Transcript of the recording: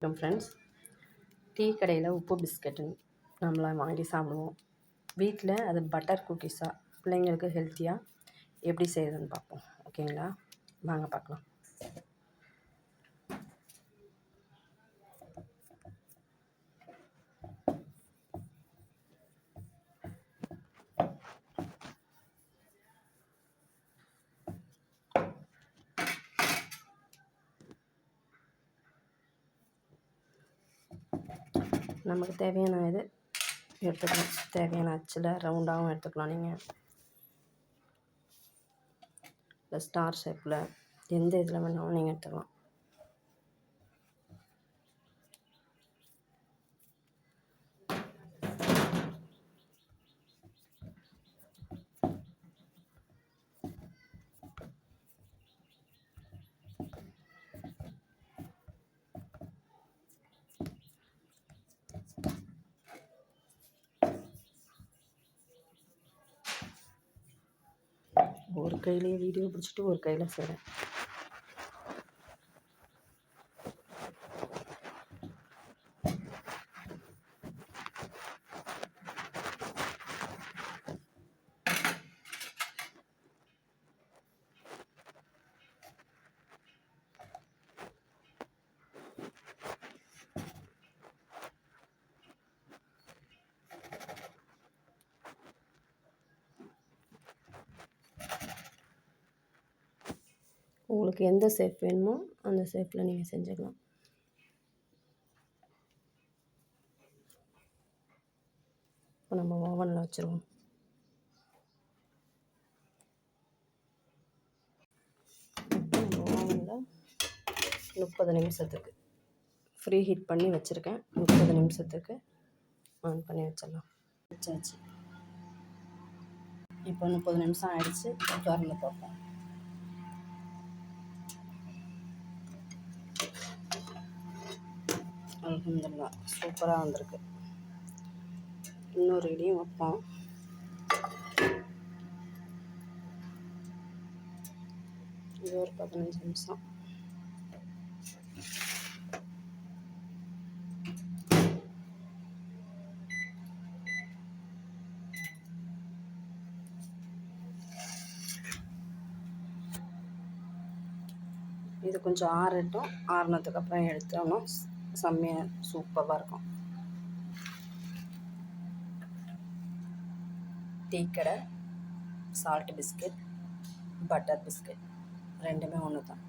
வணக்கம் friends. Tea கடையில் உப்பு பிஸ்கட்டு நம்மளாம் வாங்கி சாப்பிடுவோம். வீட்டில் அது பட்டர் குக்கீஸாக பிள்ளைங்களுக்கு ஹெல்த்தியாக எப்படி செய்யுதுன்னு பார்ப்போம். ஓகேங்களா, வாங்க பார்க்கலாம். நமக்கு தேவையான இது எடுத்துக்கலாம். தேவையான அச்சில் ரவுண்டாகவும் எடுத்துக்கலாம். நீங்கள் இல்லை ஸ்டார் ஷேப்பில் எந்த இதில் வேணாலும் நீங்கள் எடுத்துக்கலாம். ஒரு கையிலேயே வீடியோ பிடிச்சிட்டு ஒரு கையில் செய்கிறேன். உங்களுக்கு எந்த ஷேப் வேணுமோ அந்த ஷேப்பில் நீங்கள் செஞ்சுக்கலாம். இப்போ நம்ம ஓவனில் வச்சுருவோம். ஓவனில் 30 நிமிஷத்துக்கு ஃப்ரீ ஹீட் பண்ணி வச்சுருக்கேன். 30 நிமிஷத்துக்கு ஆன் பண்ணி வச்சிடலாம். வச்சாச்சு. இப்போ 30 நிமிஷம் ஆயிடுச்சு. திறந்து பார்ப்போம். அல்ஹம்துலில்லாஹ், சூப்பராக வந்திருக்கு. இன்னொரு இடியும் வைப்போம். இது ஒரு 15 நிமிஷம். இது கொஞ்சம் ஆறட்டும். ஆறுனதுக்கப்புறம் எடுத்தோம்னா செம்மையாக சூப்பராக இருக்கும். டீ கடை சால்ட் பிஸ்கட், பட்டர் பிஸ்கட் ரெண்டுமே ஒன்று தான்.